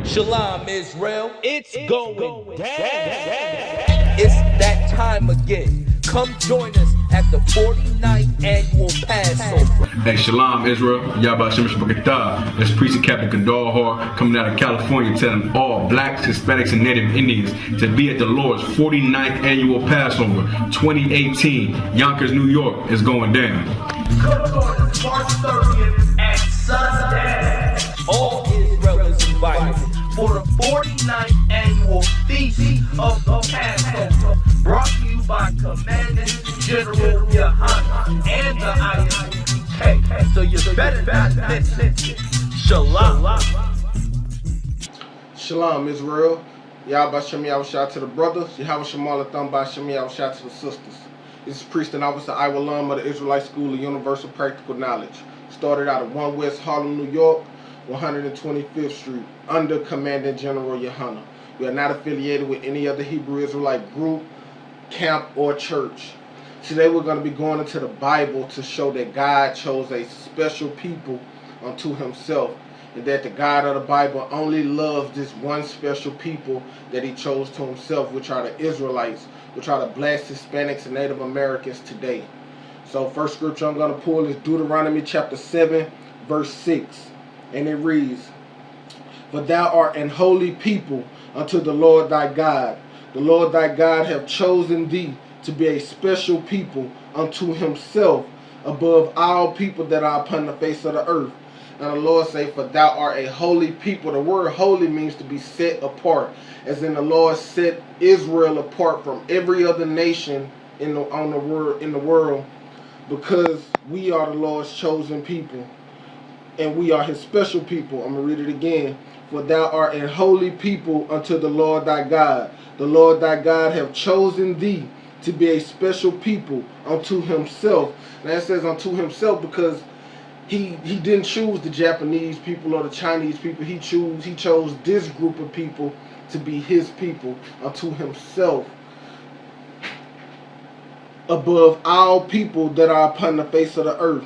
Shalom, Israel. It's going down. It's that time again. Come join us at the 49th annual Passover. Hey, Shalom, Israel. I.S.U.P.K. That's Priest Captain Kadar Hart coming out of California telling all blacks, Hispanics, and Native Indians to be at the Lord's 49th annual Passover 2018. Yonkers, New York is going down. Come join us March 30th at sundown. All Israel is invited for the 49th annual Feast of the Passover, brought to you by Commandant General Yahanna and the I.S.U.P.K. So you better not miss it. Shalom. Shalom, Israel. Yahweh Shem Yahweh shout to the brothers. Yahweh Shemal Thumba Shem Yahweh shout to the sisters. This is Priest and Officer I.S.U.P.K of the Israelite School of Universal Practical Knowledge. Started out of 1 West Harlem, New York, 125th Street, under Commandant General Yahanna. We are not affiliated with any other Hebrew Israelite group, camp, or church. Today we're going to be going into the Bible to show that God chose a special people unto himself, and that the God of the Bible only loves this one special people that he chose to himself, which are the Israelites, which are the blessed Hispanics and Native Americans today. So first scripture I'm going to pull is Deuteronomy chapter 7, verse 6. And it reads, "For thou art an holy people unto the Lord thy God. The Lord thy God hath chosen thee to be a special people unto himself above all people that are upon the face of the earth." And the Lord say, "For thou art a holy people." The word holy means to be set apart, as in the Lord set Israel apart from every other nation in the world, because we are the Lord's chosen people. And we are his special people. I'm going to read it again. "For thou art a holy people unto the Lord thy God. The Lord thy God hath chosen thee to be a special people unto himself." Now it says unto himself because he didn't choose the Japanese people or the Chinese people. He chose this group of people to be his people unto himself, above all people that are upon the face of the earth.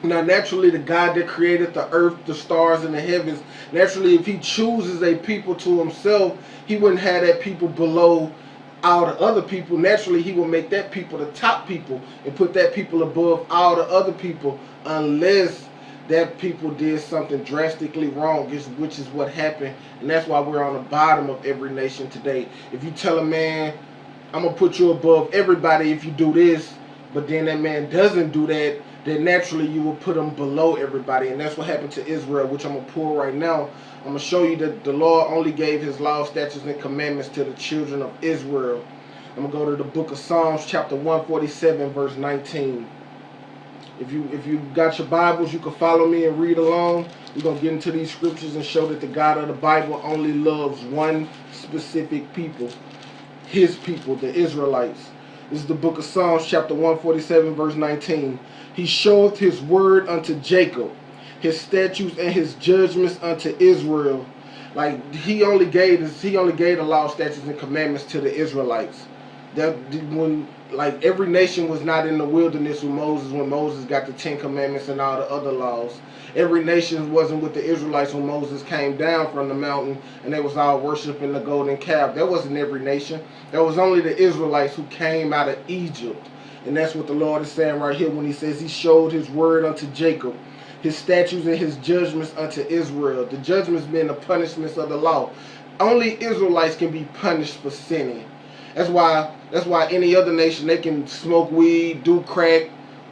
Now, naturally, the God that created the earth, the stars, and the heavens, naturally, if he chooses a people to himself, he wouldn't have that people below all the other people. Naturally, he will make that people the top people and put that people above all the other people, unless that people did something drastically wrong, which is what happened. And that's why we're on the bottom of every nation today. If you tell a man, "I'm going to put you above everybody if you do this," but then that man doesn't do that, then naturally you will put them below everybody. And that's what happened to Israel, which I'm going to pull right now. I'm going to show you that the Lord only gave his laws, statutes, and commandments to the children of Israel. I'm going to go to the book of Psalms, chapter 147, verse 19. If you got your Bibles, you can follow me and read along. We're going to get into these scriptures and show that the God of the Bible only loves one specific people, his people, the Israelites. This is the book of Psalms, chapter 147, verse 19. "He showeth his word unto Jacob, his statutes and his judgments unto Israel." Like he only gave the law, statutes, and commandments to the Israelites. That when like every nation was not in the wilderness with Moses when Moses got the 10 commandments and all the other laws. Every nation wasn't with the Israelites when Moses came down from the mountain and they was all worshiping the golden calf. That wasn't every nation. That was only the Israelites who came out of Egypt. And that's what the Lord is saying right here when he says he showed his word unto Jacob, his statutes and his judgments unto Israel. The judgments being the punishments of the law. Only Israelites can be punished for sinning. That's why any other nation, they can smoke weed, do crack,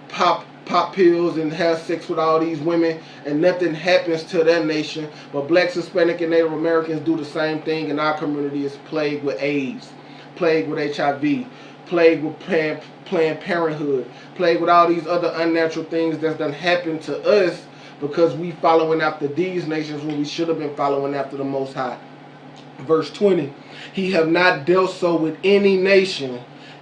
pop pills, and have sex with all these women, and nothing happens to that nation. But blacks, Hispanic, and Native Americans do the same thing, and our community is plagued with AIDS, plagued with HIV, plagued with Planned Parenthood, plagued with all these other unnatural things that's done happened to us because we following after these nations when we should have been following after the Most High. Verse 20, "He have not dealt so with any nation.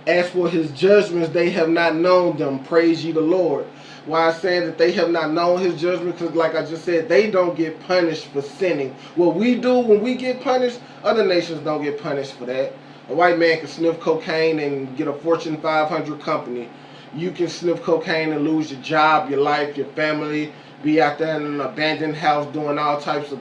As for his judgments, they have not known them. Praise ye the Lord." Why I'm saying that they have not known his judgment, because like I just said, they don't get punished for sinning. What we do when we get punished, other nations don't get punished for that. A white man can sniff cocaine and get a Fortune 500 company. You can sniff cocaine and lose your job, your life, your family, be out there in an abandoned house doing all types of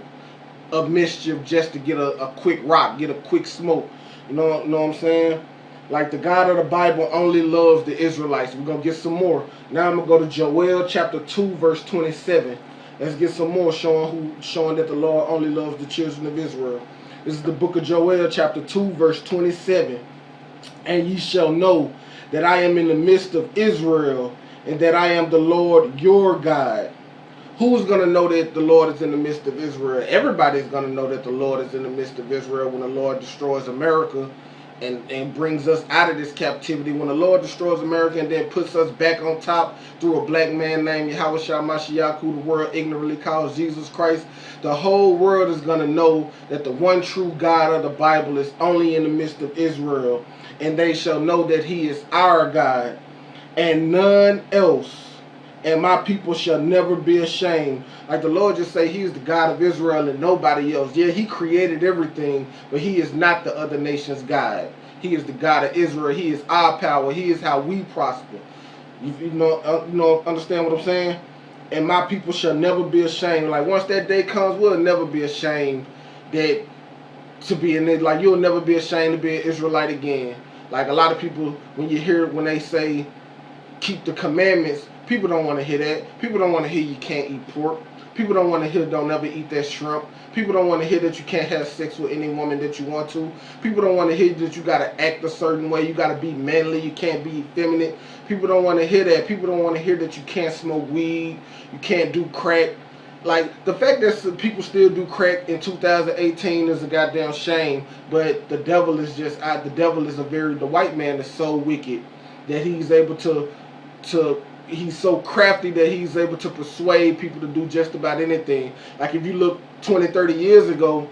of mischief just to get a quick rock, get a quick smoke. You know what I'm saying? Like the God of the Bible only loves the Israelites. We're going to get some more. Now I'm going to go to Joel chapter 2 verse 27. Let's get some more showing that the Lord only loves the children of Israel. This is the book of Joel chapter 2 verse 27. And ye shall know that I am in the midst of Israel, and that I am the Lord your God. Who's going to know that the Lord is in the midst of Israel? Everybody's going to know that the Lord is in the midst of Israel when the Lord destroys America and brings us out of this captivity. When the Lord destroys America and then puts us back on top through a black man named Yahawashi, who the world ignorantly calls Jesus Christ, the whole world is going to know that the one true God of the Bible is only in the midst of Israel. And they shall know that he is our God and none else. And my people shall never be ashamed. Like the Lord just say, he is the God of Israel and nobody else. Yeah, he created everything, but he is not the other nation's God. He is the God of Israel. He is our power. He is how we prosper. You know, understand what I'm saying? And my people shall never be ashamed. Like once that day comes, we'll never be ashamed that to be in it. Like you'll never be ashamed to be an Israelite again. Like a lot of people, when you hear when they say keep the commandments, people don't want to hear that. People don't want to hear you can't eat pork. People don't want to hear don't never eat that shrimp. People don't want to hear that you can't have sex with any woman that you want to. People don't want to hear that you got to act a certain way. You got to be manly. You can't be effeminate. People don't want to hear that. People don't want to hear that you can't smoke weed. You can't do crack. Like, the fact that people still do crack in 2018 is a goddamn shame. But the devil is just out. The devil is the white man is so wicked that he's able to he's so crafty that he's able to persuade people to do just about anything. Like if you look 20, 30 years ago,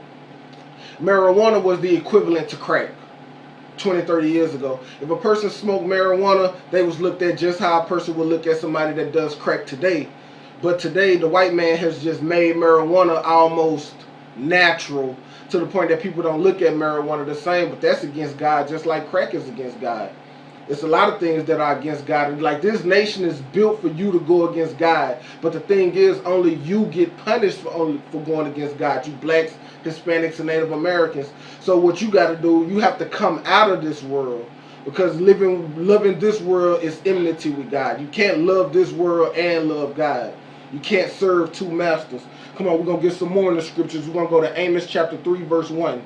marijuana was the equivalent to crack. 20, 30 years ago. If a person smoked marijuana, they was looked at just how a person would look at somebody that does crack today. But today, the white man has just made marijuana almost natural to the point that people don't look at marijuana the same, but that's against God just like crack is against God. It's a lot of things that are against God. Like this nation is built for you to go against God. But the thing is, only you get punished for going against God. You blacks, Hispanics, and Native Americans. So what you got to do, you have to come out of this world. Because loving this world is enmity with God. You can't love this world and love God. You can't serve two masters. Come on, we're going to get some more in the scriptures. We're going to go to Amos chapter 3, verse 1.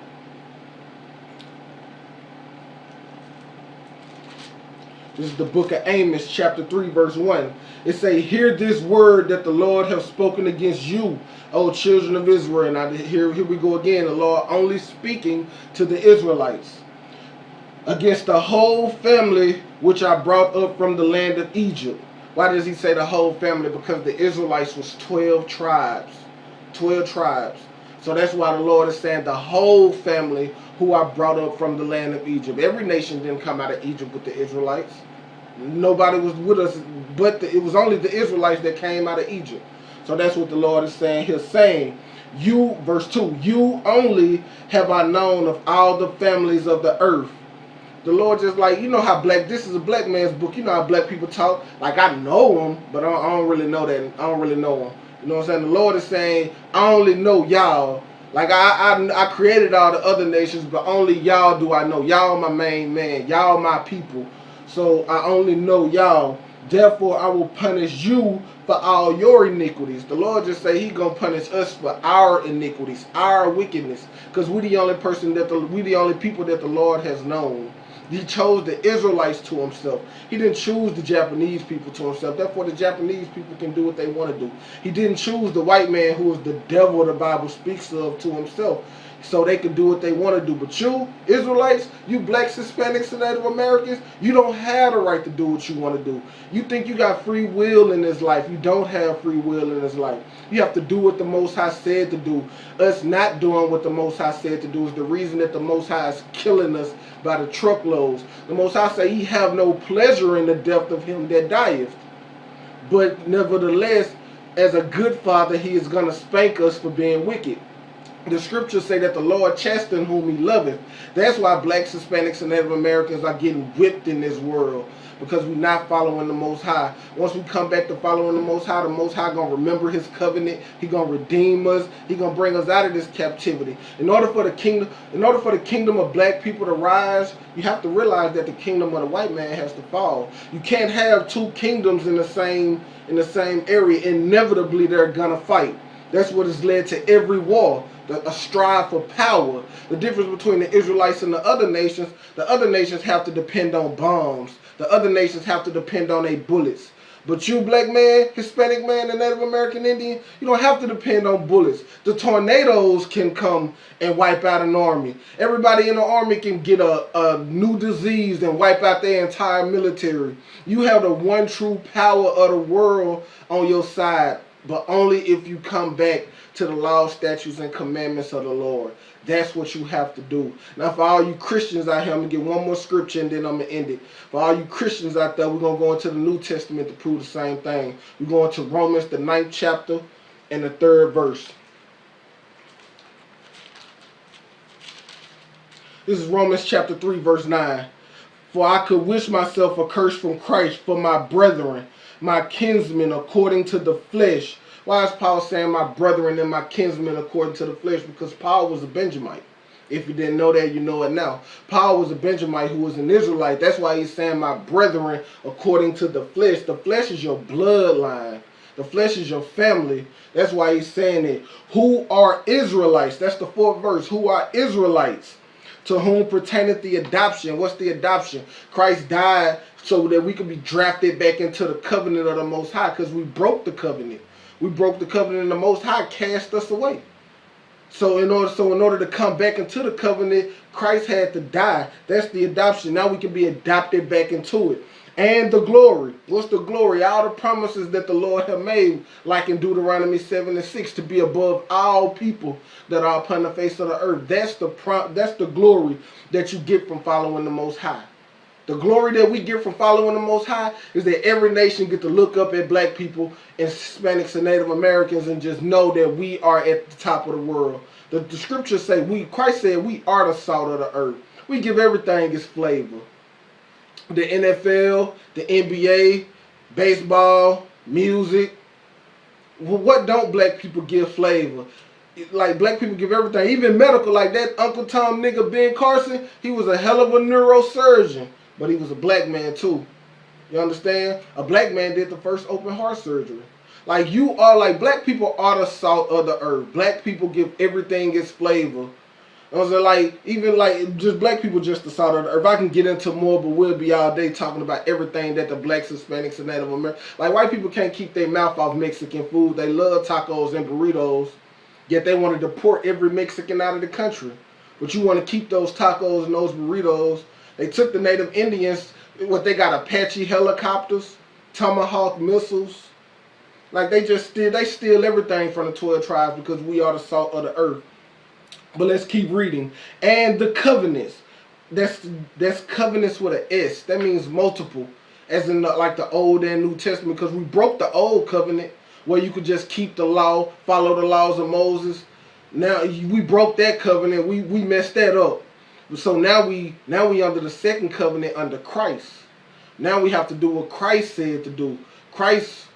This is the book of Amos, chapter 3, verse 1. It say, hear this word that the Lord have spoken against you, O children of Israel. Now here we go again. The Lord only speaking to the Israelites. Against the whole family which I brought up from the land of Egypt. Why does he say the whole family? Because the Israelites was 12 tribes. 12 tribes. So that's why the Lord is saying the whole family who I brought up from the land of Egypt. Every nation didn't come out of Egypt with the Israelites. Nobody was with us, but it was only the Israelites that came out of Egypt. So that's what the Lord is saying. He's saying, you, verse 2, you only have I known of all the families of the earth. The Lord just like, you know how this is a black man's book. You know how black people talk. Like I know them, but I don't really know that. I don't really know them. You know what I'm saying? The Lord is saying, I only know y'all. Like I created all the other nations, but only y'all do I know. Y'all my main man. Y'all my people. So I only know y'all. Therefore I will punish you for all your iniquities. The Lord just say he gonna punish us for our iniquities, our wickedness. Because we the only people that the Lord has known. He chose the Israelites to himself. He didn't choose the Japanese people to himself. Therefore, the Japanese people can do what they want to do. He didn't choose the white man, who is the devil the Bible speaks of, to himself, so they can do what they want to do. But you, Israelites, you blacks, Hispanics, and Native Americans, you don't have the right to do what you want to do. You think you got free will in this life. You don't have free will in this life. You have to do what the Most High said to do. Us not doing what the Most High said to do is the reason that the Most High is killing us by the truckloads. The Most High say he have no pleasure in the death of him that dieth. But nevertheless, as a good father, he is going to spank us for being wicked. The scriptures say that the Lord chasten whom he loveth. That's why blacks, Hispanics, and Native Americans are getting whipped in this world, because we're not following the Most High. Once we come back to following the Most High going to remember his covenant. He going to redeem us. He going to bring us out of this captivity. In order for the kingdom of black people to rise, you have to realize that the kingdom of the white man has to fall. You can't have two kingdoms in the same area. Inevitably, they're going to fight. That's what has led to every war, a strive for power. The difference between the Israelites and the other nations have to depend on bombs. The other nations have to depend on their bullets. But you, black man, Hispanic man, and Native American Indian, you don't have to depend on bullets. The tornadoes can come and wipe out an army. Everybody in the army can get a new disease and wipe out their entire military. You have the one true power of the world on your side, but only if you come back to the laws, statutes, and commandments of the Lord. That's what you have to do. Now, for all you Christians out here, I'm going to get one more scripture and then I'm going to end it. For all you Christians out there, we're going to go into the New Testament to prove the same thing. We're going to Romans, the 9th chapter, and the 3rd verse. This is Romans chapter 3, verse 9. For I could wish myself accursed from Christ for my brethren, my kinsmen according to the flesh. Why is Paul saying my brethren and my kinsmen according to the flesh? Because Paul was a Benjamite. If you didn't know that, you know it now. Paul was a Benjamite who was an Israelite. That's why he's saying my brethren according to the flesh. The flesh is your bloodline. The flesh is your family. That's why he's saying it. Who are Israelites? That's the 4th verse. Who are Israelites? To whom pertaineth the adoption. What's the adoption? Christ died so that we could be drafted back into the covenant of the Most High, because we broke the covenant. We broke the covenant and the Most High cast us away. So in order to come back into the covenant, Christ had to die. That's the adoption. Now we can be adopted back into it. And the glory. What's the glory? All the promises that the Lord have made, like in Deuteronomy 7:6, to be above all people that are upon the face of the earth. That's the glory that you get from following the Most High. The glory that we get from following the Most High is that every nation get to look up at black people and Hispanics and Native Americans and just know that we are at the top of the world. The scriptures say, Christ said we are the salt of the earth. We give everything its flavor. The NFL, the NBA, baseball, music. Well, what don't black people give flavor? Like, black people give everything, even medical. Like that Uncle Tom nigga Ben Carson, he was a hell of a neurosurgeon. But he was a black man too. You understand? A black man did the first open heart surgery. Like, black people are the salt of the earth. Black people give everything its flavor. I was just black people just the salt of the earth. I can get into more, but we'll be all day talking about everything that the blacks, Hispanics, and Native Americans. Like, white people can't keep their mouth off Mexican food. They love tacos and burritos, yet they want to deport every Mexican out of the country. But you want to keep those tacos and those burritos. They took the Native Indians, they got Apache helicopters, Tomahawk missiles. Like, they steal everything from the 12 tribes because we are the salt of the earth. But let's keep reading. And the covenants. That's covenants with an S. That means multiple. As in the Old and New Testament. Because we broke the old covenant where you could just keep the law, follow the laws of Moses. Now we broke that covenant. We messed that up. So now we under the second covenant under Christ. Now we have to do what Christ said to do. Christ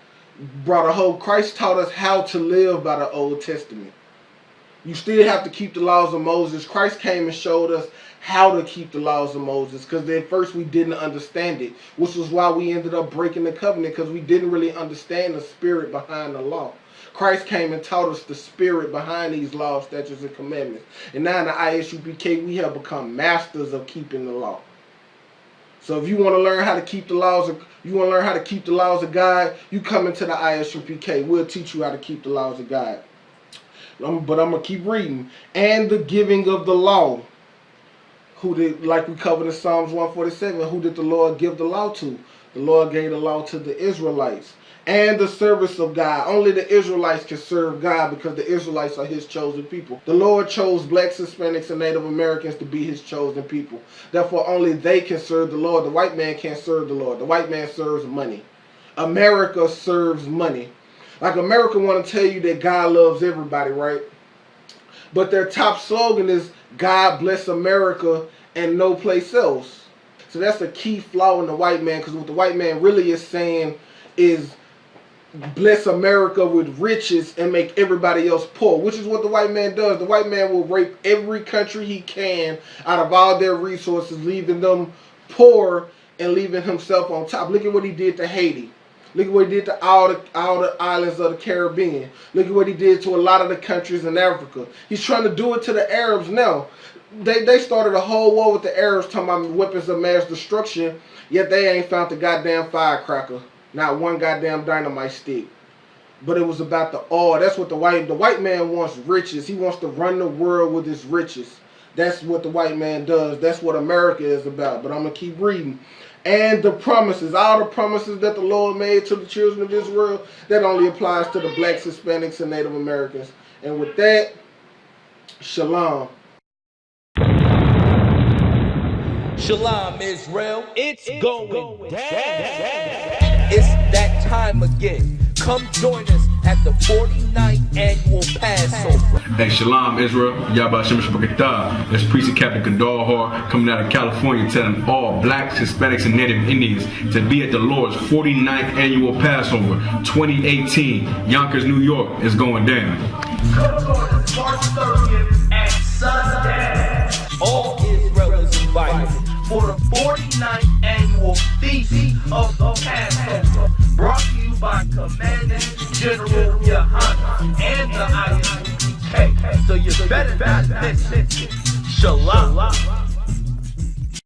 taught us how to live by the Old Testament. You still have to keep the laws of Moses. Christ came and showed us how to keep the laws of Moses, because at first we didn't understand it, which was why we ended up breaking the covenant, because we didn't really understand the spirit behind the law. Christ came and taught us the spirit behind these laws, statutes, and commandments. And now in the I.S.U.P.K, we have become masters of keeping the law. So if you want to learn how to keep the laws of God, you come into the I.S.U.P.K. We'll teach you how to keep the laws of God. But I'm going to keep reading. And the giving of the law. Like we covered in Psalms 147, who did the Lord give the law to? The Lord gave the law to the Israelites. And the service of God. Only the Israelites can serve God because the Israelites are his chosen people. The Lord chose blacks, Hispanics, and Native Americans to be his chosen people. Therefore, only they can serve the Lord. The white man can't serve the Lord. The white man serves money. America serves money. Like, America want to tell you that God loves everybody, right? But their top slogan is God bless America and no place else. So that's a key flaw in the white man, because what the white man really is saying is bless America with riches and make everybody else poor, which is what the white man does. The white man will rape every country he can out of all their resources, leaving them poor and leaving himself on top. Look at what he did to Haiti. Look at what he did to all the islands of the Caribbean. Look at what he did to a lot of the countries in Africa. He's trying to do it to the Arabs now. They started a whole war with the Arabs talking about weapons of mass destruction, yet they ain't found the goddamn firecracker. Not one goddamn dynamite stick. But it was about the oil. That's what the white man wants, riches. He wants to run the world with his riches. That's what the white man does. That's what America is about. But I'm going to keep reading. And the promises, all the promises that the Lord made to the children of Israel, that only applies to the blacks, Hispanics, and Native Americans. And with that, shalom. Shalom, Israel. It's going down. It's that time again. Come join us at the 49th annual Passover. Hey, Shalom, Israel. I.S.U.P.K. That's Priest Captain Kadar coming out of California, telling all blacks, Hispanics, and Native Indians to be at the Lord's 49th annual Passover 2018. Yonkers, New York is going down. Come join us March 30th at sundown. All Israel is invited for the 49th annual Feast of the Passover, brought to you by Commandant General GEN.YAHANNA and the I.S.U.P.K. So you better not miss it. Shalom.